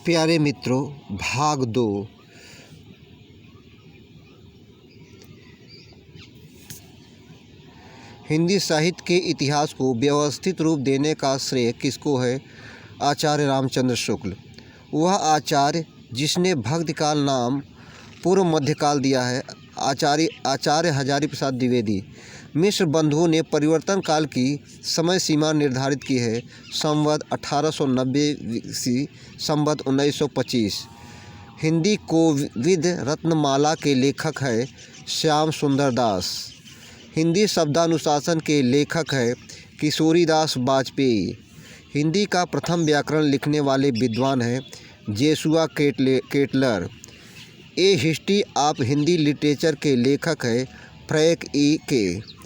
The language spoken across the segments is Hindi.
प्यारे मित्रों, भाग 2। हिंदी साहित्य के इतिहास को व्यवस्थित रूप देने का श्रेय किसको है? आचार्य रामचंद्र शुक्ल। वह आचार्य जिसने भक्तिकाल नाम पूर्व मध्यकाल दिया है। आचार्य हजारी प्रसाद द्विवेदी। मिश्र बंधुओं ने परिवर्तन काल की समय सीमा निर्धारित की है। संवत 1890 से संवत 1925। हिंदी कोविद रत्नमाला के लेखक है श्याम सुंदर दास। हिंदी शब्दानुशासन के लेखक है किशोरीदास वाजपेयी। हिंदी का प्रथम व्याकरण लिखने वाले विद्वान हैं Joshua Ketelaar. A history of Hindi literature के लेखक है फ्रैंक ई के।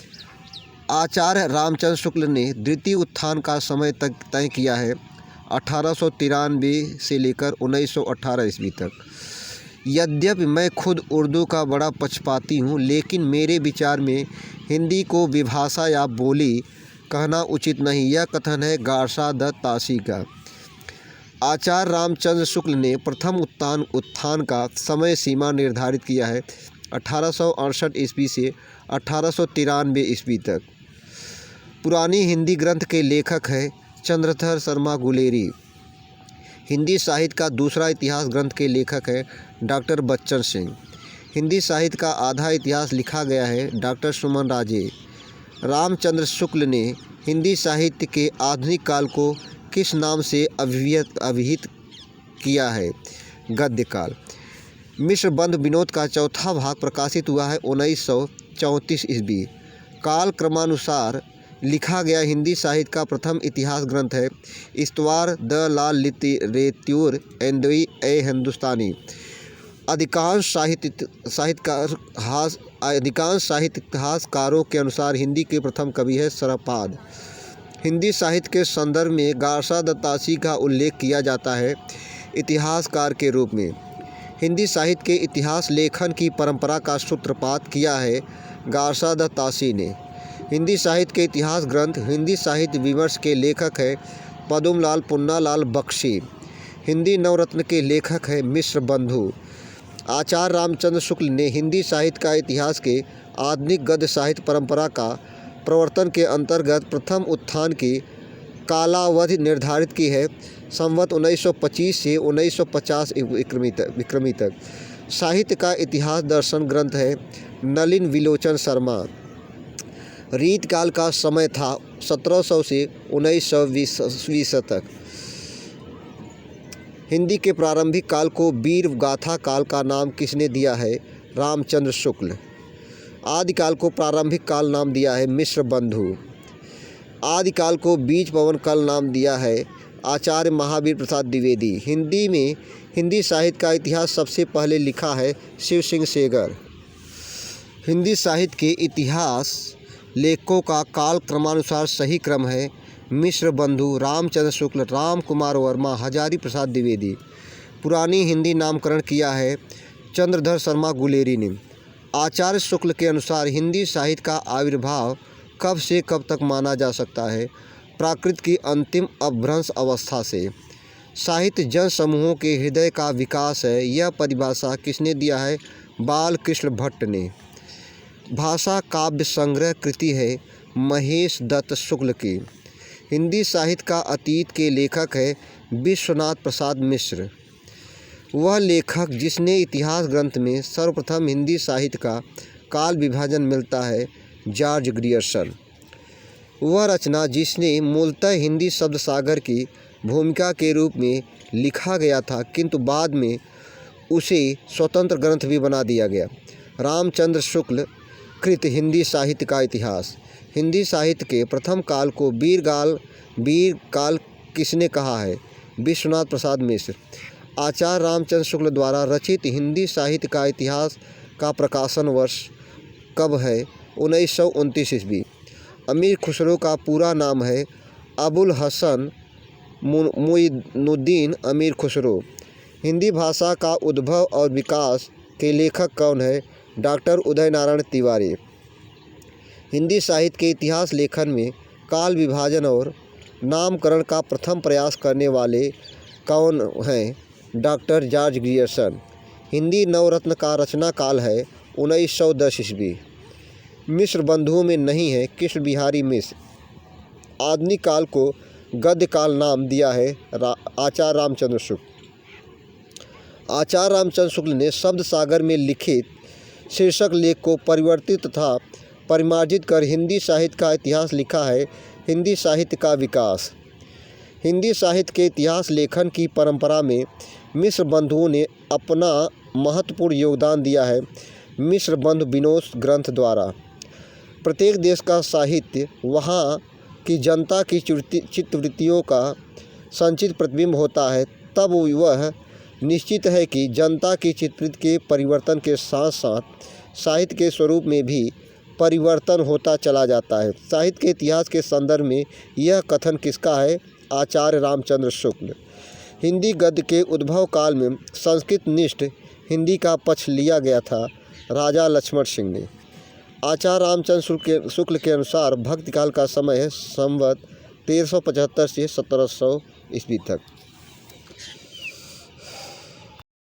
आचार्य रामचंद्र शुक्ल ने द्वितीय उत्थान का समय तक तय किया है 1893 से लेकर 1918 ईस्वी तक। यद्यपि मैं खुद उर्दू का बड़ा पक्षपाती हूँ, लेकिन मेरे विचार में हिंदी को विभाषा या बोली कहना उचित नहीं। यह कथन है गारसा द तासी का। आचार्य रामचंद्र शुक्ल ने प्रथम उत्थान का समय सीमा निर्धारित किया है 1868 ईस्वी से 1893 ईस्वी तक। पुरानी हिंदी ग्रंथ के लेखक है चंद्रधर शर्मा गुलेरी। हिंदी साहित्य का दूसरा इतिहास ग्रंथ के लेखक है डॉक्टर बच्चन सिंह। हिंदी साहित्य का आधा इतिहास लिखा गया है डॉक्टर सुमन राजे। रामचंद्र शुक्ल ने हिंदी साहित्य के आधुनिक काल को किस नाम से अभिहित किया है? गद्यकाल। मिश्र बंध विनोद का चौथा भाग प्रकाशित हुआ है 1934 ईस्वी। काल क्रमानुसार लिखा गया हिंदी साहित्य का प्रथम इतिहास ग्रंथ है इस्तवार द ला लिटरेच्योर एंडोई ए हिंदुस्तानी। अधिकांश साहित्य इतिहासकारों के अनुसार हिंदी के प्रथम कवि है शरपाद। हिंदी साहित्य के संदर्भ में गारसा द तासी का उल्लेख किया जाता है इतिहासकार के रूप में। हिंदी साहित्य के इतिहास लेखन की परंपरा का सूत्रपात किया है गारसा द तासी ने। हिंदी साहित्य के इतिहास ग्रंथ हिंदी साहित्य विमर्श के लेखक है पद्मलाल पुन्नालाल बख्शी। हिंदी नवरत्न के लेखक है मिश्र बंधु। आचार्य रामचंद्र शुक्ल ने हिंदी साहित्य का इतिहास के आधुनिक गद्य साहित्य परंपरा का प्रवर्तन के अंतर्गत प्रथम उत्थान की कालावधि निर्धारित की है संवत 1925 से 1950 विक्रमी तक। साहित्य का इतिहास दर्शन ग्रंथ है नलिन विलोचन शर्मा। रीतकाल का समय था 1700 से 1920 तक। हिंदी के प्रारंभिक काल को वीर गाथा काल का नाम किसने दिया है? रामचंद्र शुक्ल। आदिकाल को प्रारंभिक काल नाम दिया है मिश्र बंधु। आदिकाल को बीज पवन काल नाम दिया है आचार्य महावीर प्रसाद द्विवेदी। हिंदी में हिंदी साहित्य का इतिहास सबसे पहले लिखा है शिव सिंह सेगर। हिंदी साहित्य के इतिहास लेखकों का काल क्रमानुसार सही क्रम है मिश्र बंधु, रामचंद्र शुक्ल, राम कुमार वर्मा, हजारी प्रसाद द्विवेदी। पुरानी हिंदी नामकरण किया है चंद्रधर शर्मा गुलेरी ने। आचार्य शुक्ल के अनुसार हिंदी साहित्य का आविर्भाव कब से कब तक माना जा सकता है? प्राकृत की अंतिम अपभ्रंश अवस्था से। साहित्य जन समूहों के हृदय का विकास है। यह परिभाषा किसने दिया है? बाल कृष्ण भट्ट ने। भाषा काव्य संग्रह कृति है महेश दत्त शुक्ल की। हिंदी साहित्य का अतीत के लेखक है विश्वनाथ प्रसाद मिश्र। वह लेखक जिसने इतिहास ग्रंथ में सर्वप्रथम हिंदी साहित्य का काल विभाजन मिलता है जॉर्ज ग्रियर्सन। वह रचना जिसने मूलतः हिंदी शब्द सागर की भूमिका के रूप में लिखा गया था, किंतु बाद में उसे स्वतंत्र ग्रंथ भी बना दिया गया। रामचंद्र शुक्ल कृत हिंदी साहित्य का इतिहास। हिंदी साहित्य के प्रथम काल को वीर काल किसने कहा है? विश्वनाथ प्रसाद मिश्र। आचार्य रामचंद्र शुक्ल द्वारा रचित हिंदी साहित्य का इतिहास का प्रकाशन वर्ष कब है? 1929 ईस्वी। अमीर खुसरो का पूरा नाम है अबुल हसन मुइनुद्दीन अमीर खुसरो। हिंदी भाषा का उद्भव और विकास के लेखक कौन है? डॉक्टर उदय नारायण तिवारी। हिंदी साहित्य के इतिहास लेखन में काल विभाजन और नामकरण का प्रथम प्रयास करने वाले कौन हैं? Doctor George Grierson. Hindi Navratna का रचना काल है 1910 ईस्वी। मिश्र बंधुओं में नहीं है कृष्ण बिहारी मिश्र। आधुनिक काल को गद्य काल नाम दिया है आचार्य रामचंद्र शुक्ल। आचार्य रामचंद्र शुक्ल ने शब्द सागर में लिखित शीर्षक लेख को परिवर्तित तथा परिमार्जित कर हिंदी साहित्य का इतिहास लिखा है। हिंदी साहित्य का विकास। हिंदी साहित्य के इतिहास लेखन की परंपरा में मिश्र बंधुओं ने अपना महत्वपूर्ण योगदान दिया है। मिश्र बंधु विनोद ग्रंथ द्वारा प्रत्येक देश का साहित्य वहाँ की जनता की चित्तवृत्तियों का संचित प्रतिबिंब होता है। तब वह निश्चित है कि जनता की चित्तवृत्ति के परिवर्तन के साथ साथ साहित्य के स्वरूप में भी परिवर्तन होता चला जाता है। साहित्य के इतिहास के संदर्भ में यह कथन किसका है? आचार्य रामचंद्र शुक्ल। हिंदी गद्य के उद्भव काल में संस्कृत निष्ठ हिंदी का पक्ष लिया गया था राजा लक्ष्मण सिंह ने। आचार्य रामचंद्र शुक्ल के अनुसार भक्ति काल का समय है संवत 1375 से 1700 ईस्वी तक।